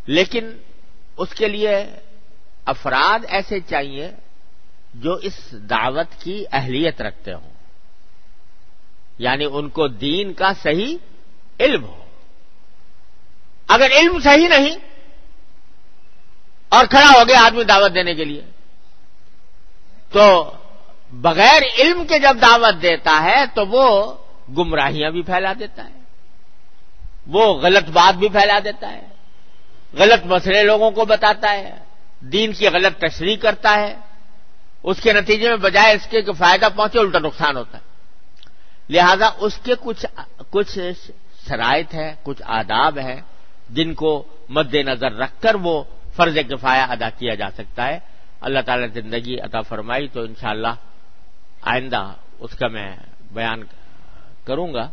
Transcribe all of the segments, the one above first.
لیکن اس کے لیے افراد ایسے چاہیے جو اس دعوت کی اہلیت رکھتے ہوں، یعنی ان کو دین کا صحیح علم ہو۔ اگر علم صحیح نہیں اور کھڑا ہو گیا آدمی دعوت دینے کے لیے، تو بغیر علم کے جب دعوت دیتا ہے تو وہ گمراہیاں بھی پھیلا دیتا ہے، وہ غلط بات بھی پھیلا دیتا ہے، غلط مسئلے لوگوں کو بتاتا ہے، دین کی غلط تشریح کرتا ہے، اس کے نتیجے میں بجائے اس کے کہ فائدہ پہنچے الٹا نقصان ہوتا ہے۔ لہذا اس کے کچھ شرائط ہے، کچھ آداب ہیں جن کو مد نظر رکھ کر وہ فرض کفایہ ادا کیا جا سکتا ہے۔ اللہ تعالی زندگی عطا فرمائی تو انشاءاللہ آئندہ اس کا میں بیان کروں گا،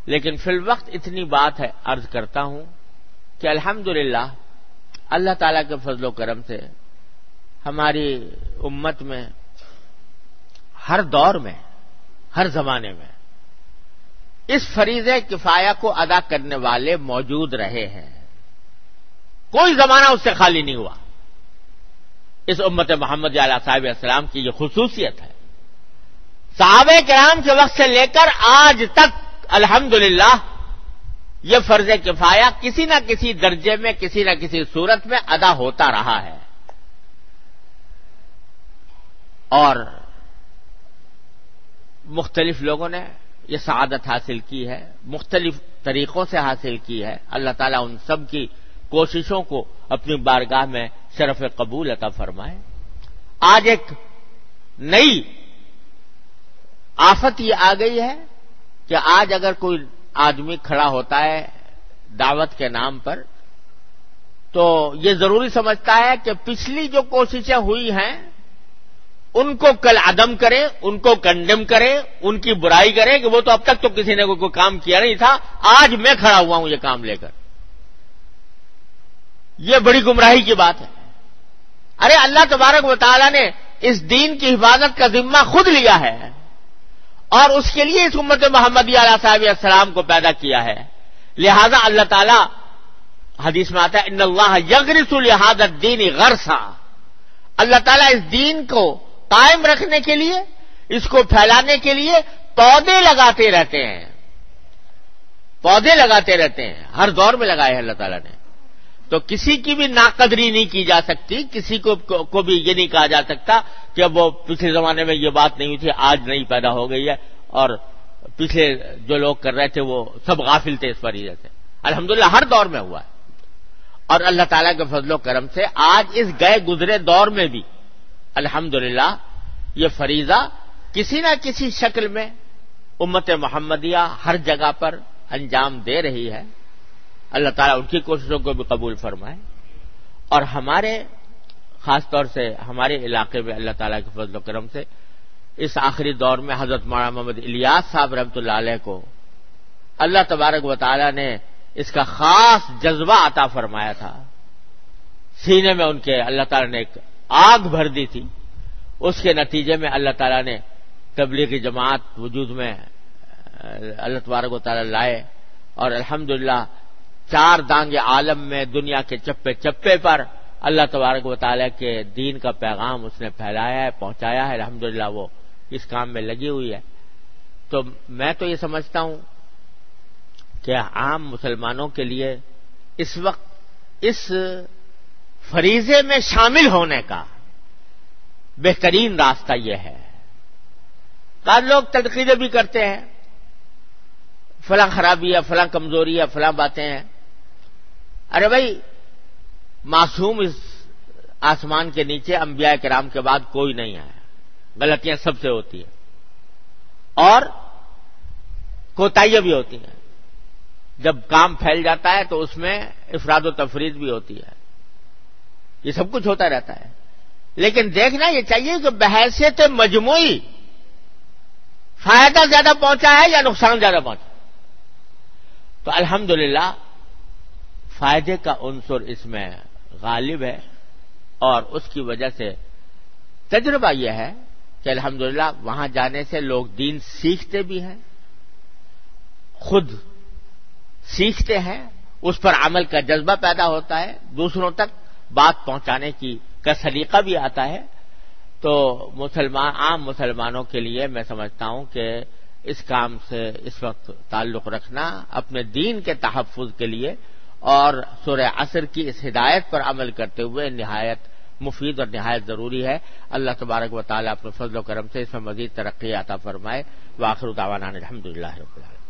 لیکن فی الوقت اتنی بات ہے عرض کرتا ہوں کہ الحمدللہ اللہ تعالی کے فضل و کرم سے ہماری امت میں ہر دور میں، ہر زمانے میں اس فریض کفایہ کو ادا کرنے والے موجود رہے ہیں، کوئی زمانہ اس سے خالی نہیں ہوا۔ اس امت محمد علیہ صاحب السلام کی یہ خصوصیت ہے، صحابہ کرام کے وقت سے لے کر آج تک الحمدللہ یہ فرض کفایہ کسی نہ کسی درجے میں، کسی نہ کسی صورت میں ادا ہوتا رہا ہے، اور مختلف لوگوں نے یہ سعادت حاصل کی ہے، مختلف طریقوں سے حاصل کی ہے۔ اللہ تعالیٰ ان سب کی کوششوں کو اپنی بارگاہ میں شرف قبول عطا فرمائے۔ آج ایک نئی آفت یہ آ گئی ہے کہ آج اگر کوئی آدمی کھڑا ہوتا ہے دعوت کے نام پر تو یہ ضروری سمجھتا ہے کہ پچھلی جو کوششیں ہوئی ہیں ان کو کل عدم کرے، ان کو کنڈم کرے، ان کی برائی کرے کہ وہ تو اب تک تو کسی نے کوئی کام کیا نہیں تھا، آج میں کھڑا ہوا ہوں یہ کام لے کر۔ یہ بڑی گمراہی کی بات ہے۔ ارے اللہ تبارک و تعالی نے اس دین کی حفاظت کا ذمہ خود لیا ہے اور اس کے لیے اس امت محمدیہ علیہ صاحب السلام کو پیدا کیا ہے، لہذا اللہ تعالی حدیث میں آتا ہے ان اللہ یغرس لہذا الدین غرسا، اللہ تعالیٰ اس دین کو قائم رکھنے کے لیے، اس کو پھیلانے کے لیے پودے لگاتے رہتے ہیں، پودے لگاتے رہتے ہیں، ہر دور میں لگائے ہیں اللہ تعالیٰ نے۔ تو کسی کی بھی ناقدری نہیں کی جا سکتی، کسی کو بھی یہ نہیں کہا جا سکتا کہ وہ پچھلے زمانے میں یہ بات نہیں ہوئی تھی، آج نہیں پیدا ہو گئی ہے، اور پچھلے جو لوگ کر رہے تھے وہ سب غافل تھے اس فریضے سے۔ الحمدللہ ہر دور میں ہوا ہے، اور اللہ تعالیٰ کے فضل و کرم سے آج اس گئے گزرے دور میں بھی الحمدللہ یہ فریضہ کسی نہ کسی شکل میں امت محمدیہ ہر جگہ پر انجام دے رہی ہے۔ اللہ تعالیٰ ان کی کوششوں کو بھی قبول فرمائے، اور ہمارے خاص طور سے ہمارے علاقے میں اللہ تعالیٰ کے فضل و کرم سے اس آخری دور میں حضرت مولانا محمد الیاس صاحب رحمۃ اللہ علیہ کو اللہ تبارک و تعالیٰ نے اس کا خاص جذبہ عطا فرمایا تھا، سینے میں ان کے اللہ تعالیٰ نے ایک آگ بھر دی تھی، اس کے نتیجے میں اللہ تعالیٰ نے تبلیغی جماعت وجود میں اللہ تبارک و تعالیٰ لائے، اور الحمدللہ 4 دانگ عالم میں دنیا کے چپے چپے پر اللہ تبارک و تعالیٰ کے دین کا پیغام اس نے پھیلایا ہے، پہنچایا ہے۔ الحمدللہ وہ اس کام میں لگی ہوئی ہے۔ تو میں تو یہ سمجھتا ہوں کہ عام مسلمانوں کے لیے اس وقت اس فریضے میں شامل ہونے کا بہترین راستہ یہ ہے۔ بعض لوگ تنقیدیں بھی کرتے ہیں، فلاں خرابی ہے، فلاں کمزوری ہے، فلاں باتیں ہیں۔ ارے بھائی، معصوم اس آسمان کے نیچے انبیاء کرام کے بعد کوئی نہیں ہے، غلطیاں سب سے ہوتی ہیں اور کوتاہیاں بھی ہوتی ہیں۔ جب کام پھیل جاتا ہے تو اس میں افراد و تفرید بھی ہوتی ہے، یہ سب کچھ ہوتا رہتا ہے، لیکن دیکھنا یہ چاہیے کہ بحیثیت مجموعی فائدہ زیادہ پہنچا ہے یا نقصان زیادہ پہنچا۔ تو الحمدللہ فائدے کا عنصر اس میں غالب ہے، اور اس کی وجہ سے تجربہ یہ ہے کہ الحمدللہ وہاں جانے سے لوگ دین سیکھتے بھی ہیں، خود سیکھتے ہیں اس پر عمل کا جذبہ پیدا ہوتا ہے، دوسروں تک بات پہنچانے کا سلیقہ بھی آتا ہے. تو عام مسلمانوں کے لیے میں سمجھتا ہوں کہ اس کام سے اس وقت تعلق رکھنا اپنے دین کے تحفظ کے لیے اور سورہ عصر کی اس ہدایت پر عمل کرتے ہوئے نہایت مفید اور نہایت ضروری ہے. اللہ تبارک و تعالیٰ اپنے فضل و کرم سے اس میں مزید ترقی عطا فرمائے. وآخر دعوانا الحمدللہ رب العالمین.